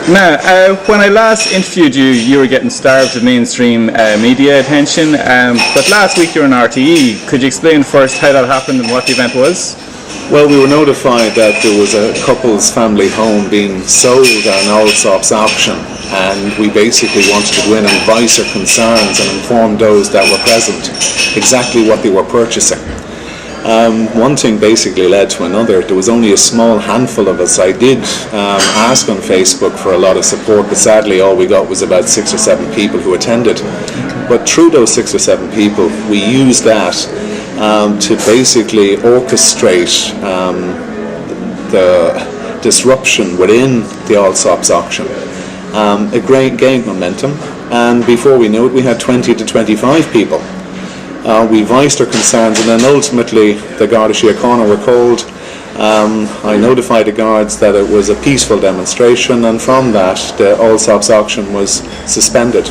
Now, when I last interviewed you, you were getting starved of mainstream media attention, but last week you were on RTE. Could you explain first how that happened and what the event was? Well, we were notified that there was a couple's family home being sold at an Allsops auction, and we basically wanted to go in and voice our concerns and inform those that were present exactly what they were purchasing. One thing basically led to another. There was only a small handful of us. I did ask on Facebook for a lot of support, but sadly all we got was about 6 or 7 people who attended. But through those 6 or 7 people, we used that to basically orchestrate the disruption within the Allsops auction. It gained momentum, and before we knew it, we had 20 to 25 people. We voiced our concerns, and then ultimately the Garda Síochána were called. I notified the guards that it was a peaceful demonstration, and from that the Allsops auction was suspended.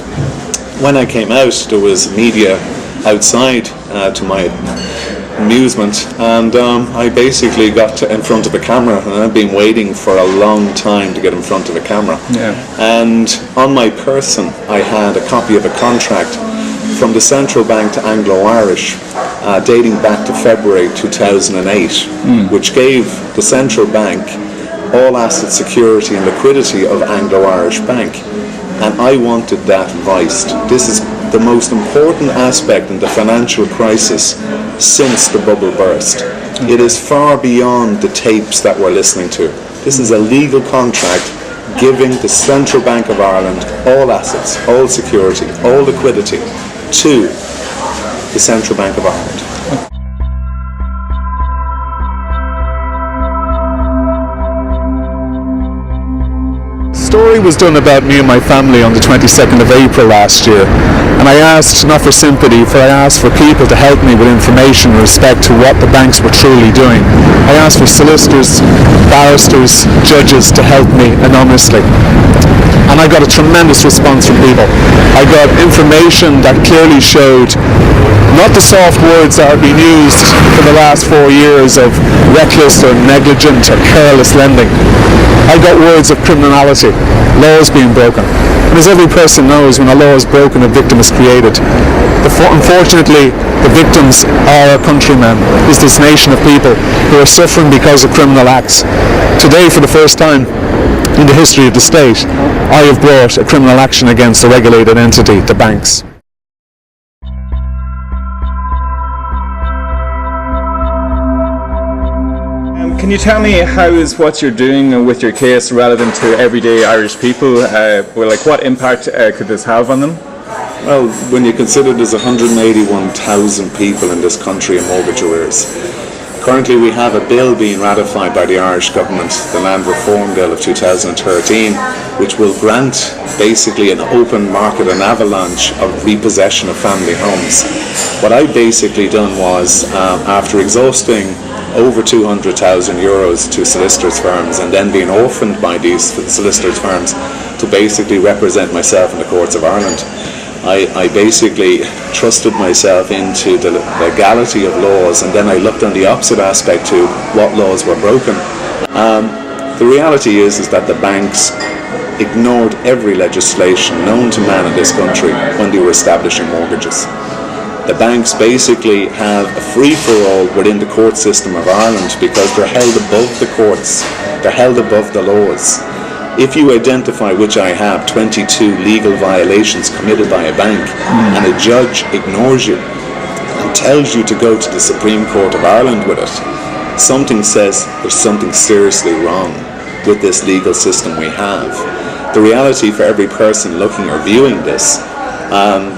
When I came out, there was media outside to my amusement, and I basically got in front of a camera, and I've been waiting for a long time to get in front of a camera. And on my person I had a copy of a contract from the Central Bank to Anglo-Irish dating back to February 2008, which gave the Central Bank all asset security and liquidity of Anglo-Irish Bank, and I wanted that voiced. This is the most important aspect in the financial crisis since the bubble burst. It is far beyond the tapes that we're listening to. This is a legal contract giving the Central Bank of Ireland all assets, all security, all liquidity to the Central Bank of Ireland. The story was done about me and my family on the 22nd of April last year, and I asked not for sympathy, for I asked for people to help me with information with respect to what the banks were truly doing. I asked for solicitors, barristers, judges to help me anonymously, and I got a tremendous response from people. I got information that clearly showed not the soft words that have been used for the last 4 years of reckless or negligent or careless lending. I got words of criminality, laws being broken. And as every person knows, when a law is broken, a victim is created. Unfortunately, the victims are our countrymen, is this nation of people who are suffering because of criminal acts. Today, for the first time in the history of the state, I have brought a criminal action against a regulated entity, the banks. Can you tell me how is what you're doing with your case relevant to everyday Irish people? What impact could this have on them? Well, when you consider there's 181,000 people in this country in mortgage arrears. Currently we have a bill being ratified by the Irish government, the Land Reform Bill of 2013, which will grant basically an open market, an avalanche of repossession of family homes. What I basically done was, after exhausting over 200,000 euros to solicitors firms and then being orphaned by these solicitors firms to basically represent myself in the courts of Ireland, I basically trusted myself into the legality of laws, and then I looked on the opposite aspect to what laws were broken. The reality is that the banks ignored every legislation known to man in this country when they were establishing mortgages. The banks basically have a free-for-all within the court system of Ireland because they're held above the courts, they're held above the laws. If you identify, which I have, 22 legal violations committed by a bank, and a judge ignores you and tells you to go to the Supreme Court of Ireland with it, something says there's something seriously wrong with this legal system we have. The reality for every person looking or viewing this,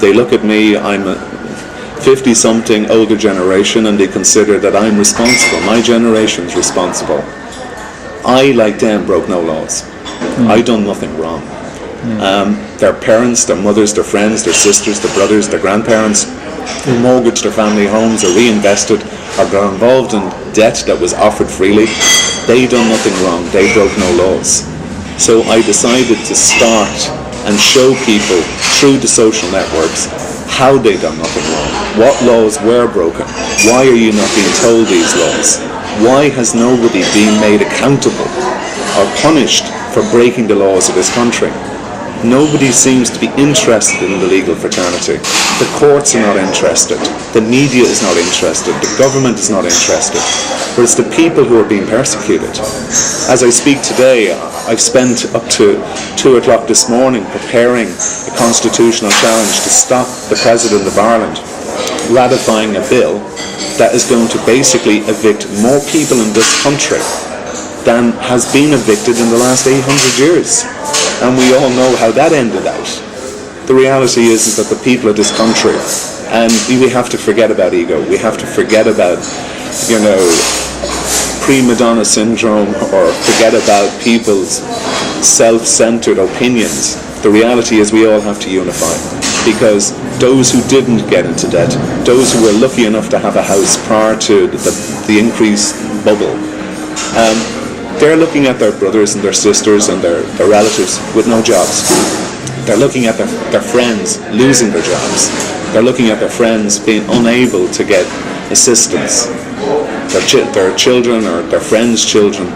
they look at me, I'm a 50-something older generation, and they consider that I'm responsible. My generation's responsible. I, like them, broke no laws. I done nothing wrong. Their parents, their mothers, their friends, their sisters, their brothers, their grandparents who mortgaged their family homes or reinvested or got involved in debt that was offered freely, they done nothing wrong. They broke no laws. So I decided to start and show people through the social networks how they done nothing wrong, what laws were broken, why are you not being told these laws, why has nobody been made accountable or punished for breaking the laws of this country. Nobody seems to be interested in the legal fraternity. The courts are not interested. The media is not interested. The government is not interested. But it's the people who are being persecuted. As I speak today, I've spent up to 2 o'clock this morning preparing a constitutional challenge to stop the President of Ireland ratifying a bill that is going to basically evict more people in this country than has been evicted in the last 800 years. And we all know how that ended out. The reality is that the people of this country, and we have to forget about ego, we have to forget about, prima donna syndrome, or forget about people's self-centered opinions. The reality is we all have to unify, because those who didn't get into debt, those who were lucky enough to have a house prior to the increased bubble, they're looking at their brothers and their sisters and their relatives with no jobs. They're looking at their friends losing their jobs. They're looking at their friends being unable to get assistance. Their children or their friends' children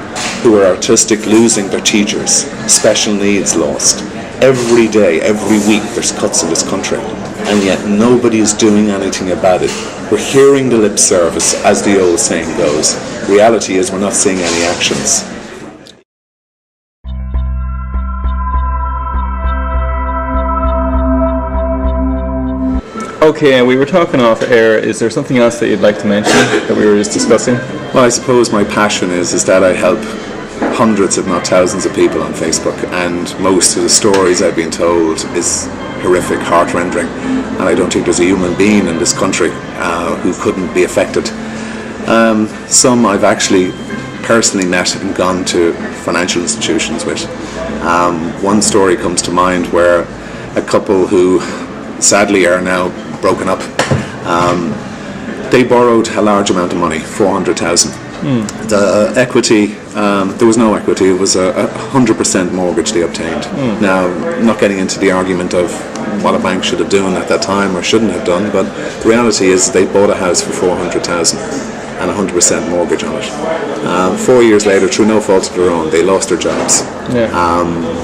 who are autistic losing their teachers. Special needs lost. Every day, every week, there's cuts in this country. And yet nobody is doing anything about it. We're hearing the lip service, as the old saying goes. Reality is we're not seeing any actions. Okay, we were talking off air. Is there something else that you'd like to mention that we were just discussing? Well, I suppose my passion is that I help hundreds, if not thousands, of people on Facebook, and most of the stories I've been told is horrific, heart-rending, and I don't think there's a human being in this country who couldn't be affected. Some I've actually personally met and gone to financial institutions with. One story comes to mind where a couple who sadly are now broken up, they borrowed a large amount of money, 400,000. The equity, there was no equity, it was a 100% mortgage they obtained. Now, not getting into the argument of what a bank should have done at that time or shouldn't have done, but the reality is they bought a house for 400,000 and 100% mortgage on it. 4 years later, through no fault of their own, they lost their jobs.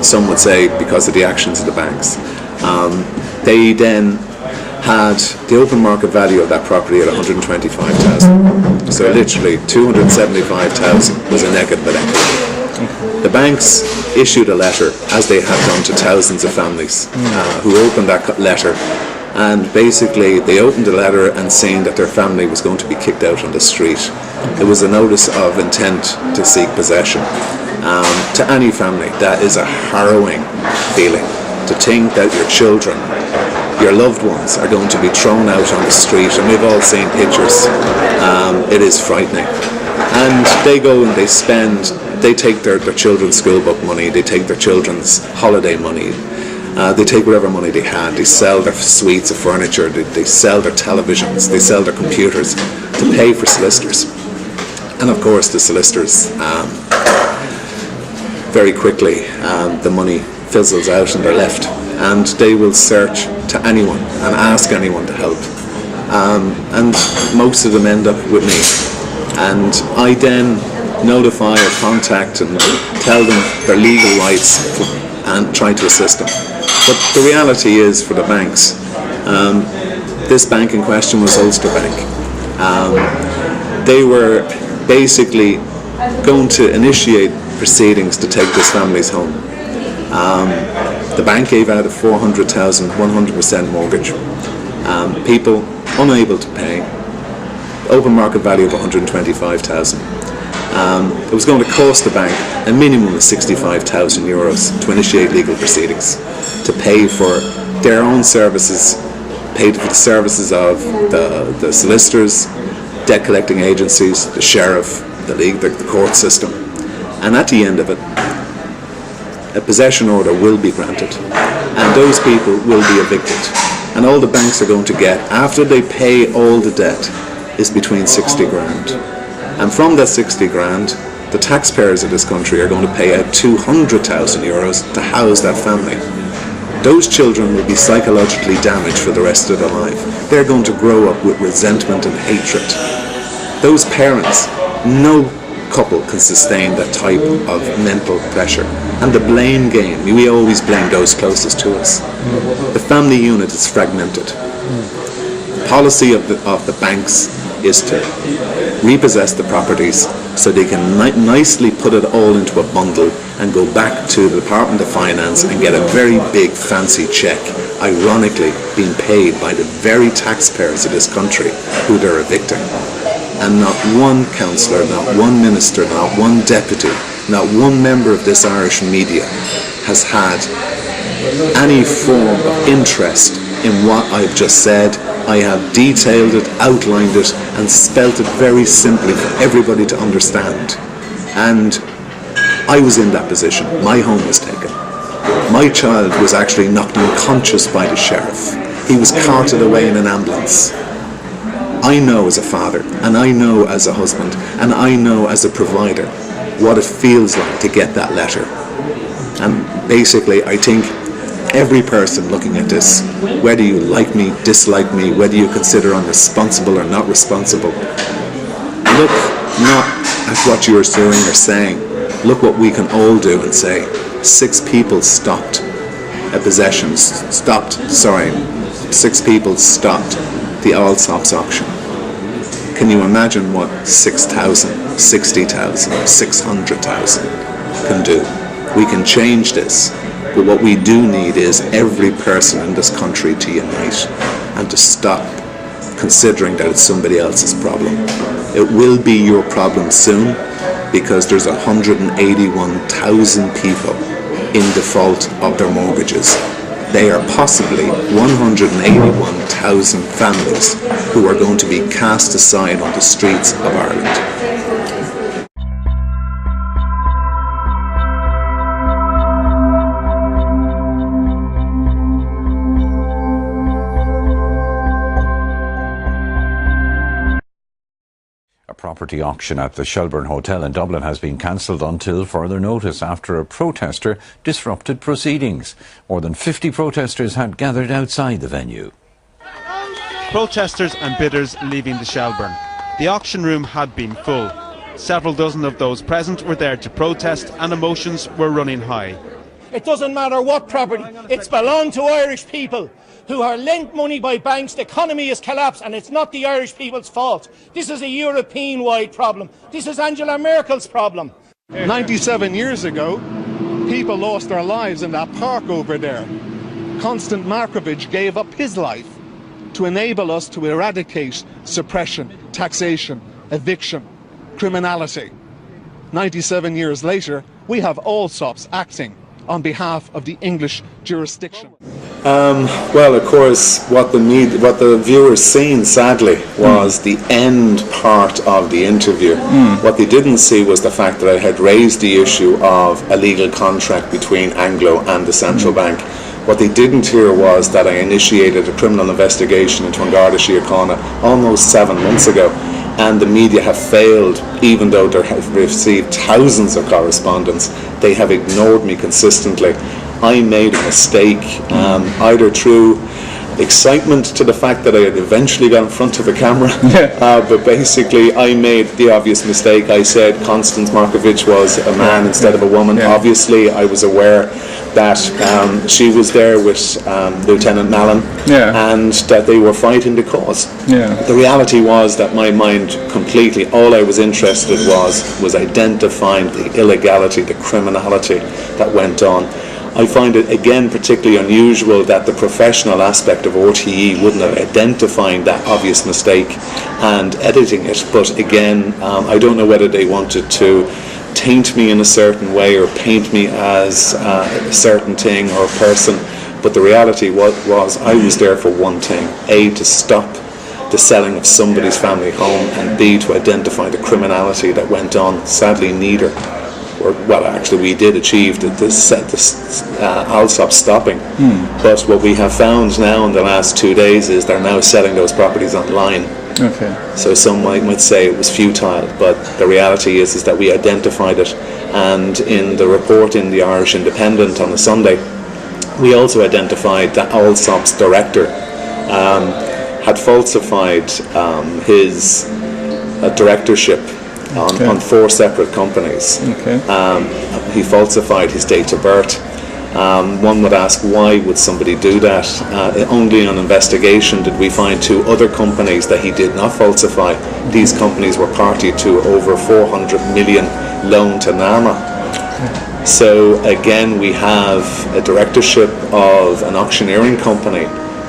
Some would say because of the actions of the banks. They then had the open market value of that property at 125,000. So literally 275,000 was a negative equity. The banks issued a letter, as they have done to thousands of families who opened that letter, and basically they opened the letter and saying that their family was going to be kicked out on the street. It was a notice of intent to seek possession. To any family, that is a harrowing feeling, to think that your children, your loved ones, are going to be thrown out on the street, and we've all seen pictures. It is frightening. And they go and they take their children's school book money, they take their children's holiday money, they take whatever money they had, they sell their suites of furniture, they sell their televisions, they sell their computers to pay for solicitors. And of course the solicitors, very quickly the money fizzles out and they're left, and they will search to anyone and ask anyone to help, and most of them end up with me, and I then notify or contact and tell them their legal rights and try to assist them. But the reality is, for the banks, this bank in question was Ulster Bank. They were basically going to initiate proceedings to take this family's home. The bank gave out a 400,000 100% mortgage. People unable to pay. Open market value of 125,000. It was going to cost the bank a minimum of 65,000 euros to initiate legal proceedings, to pay for their own services, paid for the services of the solicitors, debt collecting agencies, the sheriff, the court system. And at the end of it, a possession order will be granted, and those people will be evicted. And all the banks are going to get, after they pay all the debt, is between 60 grand. And from that 60 grand, the taxpayers of this country are going to pay out 200,000 euros to house that family. Those children will be psychologically damaged for the rest of their life. They're going to grow up with resentment and hatred. Those parents know couple can sustain that type of mental pressure. And the blame game, we always blame those closest to us. The family unit is fragmented. The policy of the banks is to repossess the properties so they can nicely put it all into a bundle and go back to the Department of Finance and get a very big fancy check, ironically being paid by the very taxpayers of this country who they're evicting. And not one councillor, not one minister, not one deputy, not one member of this Irish media has had any form of interest in what I've just said. I have detailed it, outlined it, and spelt it very simply for everybody to understand. And I was in that position. My home was taken. My child was actually knocked unconscious by the sheriff. He was carted away in an ambulance. I know as a father, and I know as a husband, and I know as a provider what it feels like to get that letter. And basically, I think every person looking at this, whether you like me, dislike me, whether you consider I'm responsible or not responsible, look not at what you're doing or saying. Look what we can all do and say, 6 people stopped a possession, 6 people stopped the Allsops auction. Can you imagine what 6,000, 60,000, 600,000 can do? We can change this. But what we do need is every person in this country to unite and to stop considering that it's somebody else's problem. It will be your problem soon, because there's 181,000 people in default of their mortgages. They are possibly 181,000 families who are going to be cast aside on the streets of Ireland. Property auction at the Shelbourne Hotel in Dublin has been cancelled until further notice after a protester disrupted proceedings. More than 50 protesters had gathered outside the venue. Protesters and bidders leaving the Shelbourne. The auction room had been full. Several dozen of those present were there to protest, and emotions were running high. It doesn't matter what property, it's belonged to Irish people who are lent money by banks. The economy has collapsed, and it's not the Irish people's fault. This is a European-wide problem. This is Angela Merkel's problem. 97 years ago, people lost their lives in that park over there. Constant Markovich gave up his life to enable us to eradicate suppression, taxation, eviction, criminality. 97 years later, we have Allsops acting on behalf of the English jurisdiction. Well, of course, what the viewers seen, sadly, was the end part of the interview. What they didn't see was the fact that I had raised the issue of a legal contract between Anglo and the Central Bank. What they didn't hear was that I initiated a criminal investigation into An Garda Síochána almost 7 months ago, and the media have failed. Even though they have received thousands of correspondence, they have ignored me consistently. I made a mistake, either through excitement to the fact that I had eventually got in front of a camera, but basically I made the obvious mistake. I said Constance Markovich was a man instead of a woman. Obviously I was aware that she was there with Lieutenant Mallon, and that they were fighting the cause. The reality was that my mind completely, all I was interested was identifying the illegality, the criminality that went on. I find it again particularly unusual that the professional aspect of RTE wouldn't have identified that obvious mistake and editing it, but again I don't know whether they wanted to taint me in a certain way or paint me as a certain thing or person, but the reality was I was there for one thing: A, to stop the selling of somebody's family home, and B, to identify the criminality that went on. Sadly, neither. Well, actually, we did achieve the Allsops stopping, but what we have found now in the last 2 days is they're now selling those properties online. So some might say it was futile, but the reality is that we identified it, and in the report in the Irish Independent on the Sunday, we also identified that Allsops director had falsified his directorship on 4 separate companies. He falsified his date of birth. One would ask, why would somebody do that? Only on investigation did we find 2 other companies that he did not falsify. These companies were party to over 400 million loan to NAMA. So again, we have a directorship of an auctioneering company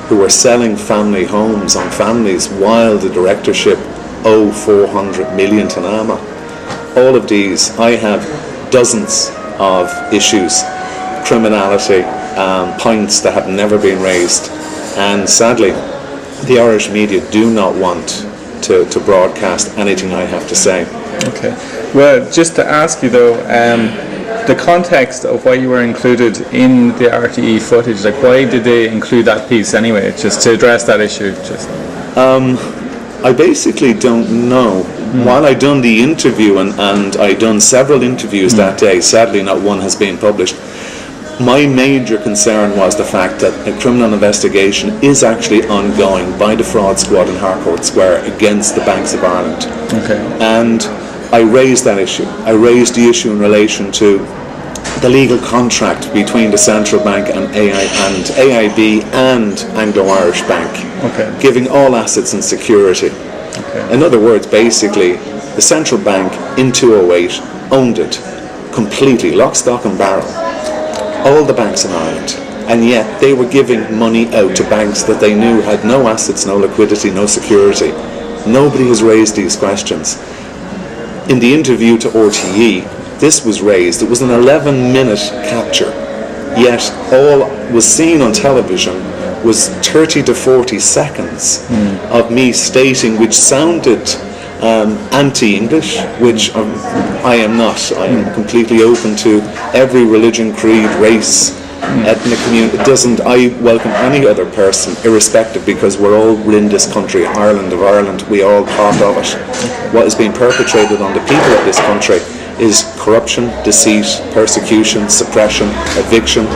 who are selling family homes on families while the directorship owe 400 million to NAMA. All of these, I have dozens of issues, criminality, points that have never been raised, and sadly the Irish media do not want to broadcast anything I have to say. Okay. Well, just to ask you though, the context of why you were included in the RTE footage, like why did they include that piece anyway, just to address that issue? I basically don't know. While I done the interview, and I done several interviews that day, sadly not one has been published, my major concern was the fact that a criminal investigation is actually ongoing by the fraud squad in Harcourt Square against the Banks of Ireland. And I raised that issue. I raised the issue in relation to the legal contract between the Central Bank and AIB and Anglo-Irish Bank, giving all assets and security. In other words, basically, the Central Bank in 2008 owned it completely, lock, stock and barrel, all the banks in Ireland, and yet they were giving money out to banks that they knew had no assets, no liquidity, no security. Nobody has raised these questions. In the interview to RTE, this was raised. It was an 11-minute capture, yet all was seen on television was 30 to 40 seconds of me stating, which sounded anti-English, which I am not. I am completely open to every religion, creed, race, ethnic community. I welcome any other person, irrespective, because we're all in this country, Ireland of Ireland, we are all part of it. What is being perpetrated on the people of this country is corruption, deceit, persecution, suppression, eviction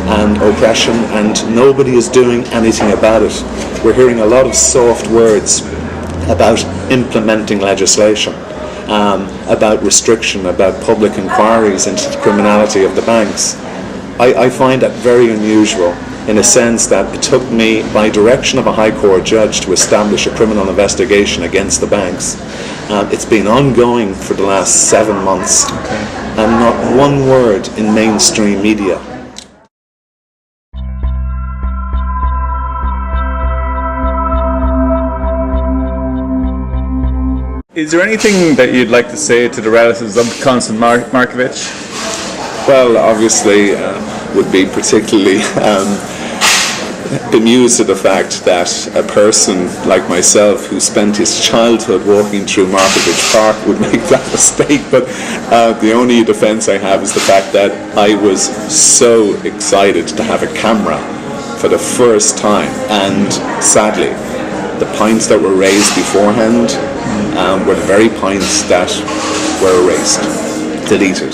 and oppression, and nobody is doing anything about it. We're hearing a lot of soft words about implementing legislation, about restriction, about public inquiries into the criminality of the banks. I find that very unusual, in a sense that it took me, by direction of a High Court judge, to establish a criminal investigation against the banks. It's been ongoing for the last 7 months, and not one word in mainstream media. Is there anything that you'd like to say to the relatives of Constance Markovich? Well, obviously, would be particularly bemused at the fact that a person like myself, who spent his childhood walking through Markovich Park, would make that mistake. But the only defence I have is the fact that I was so excited to have a camera for the first time, and sadly, the points that were raised beforehand were the very points that were erased, deleted.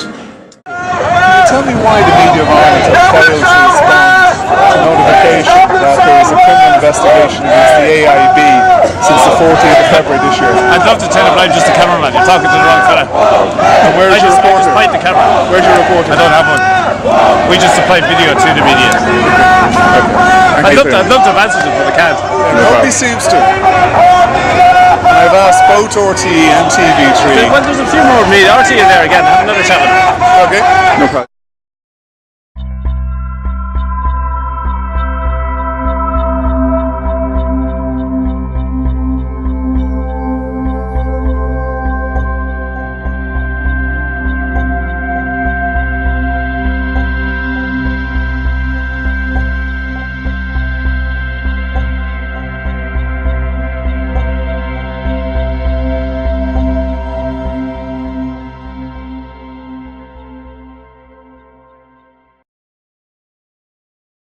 Tell me why the media of Ireland have failed to respond to notification that there is a criminal investigation against the AIB since the 14th of February this year. I'd love to tell him, but I'm just a cameraman. You're talking to the wrong fella. And where's your reporter? I just point the camera. Where's your reporter? I don't have one. We just supply video to the media. I'd love to have answered it, but I can't. Nobody seems to. I've asked both RTE and TV3. Well, there's a few more media. RTE in there again. Have another chat with them. Okay. No problem.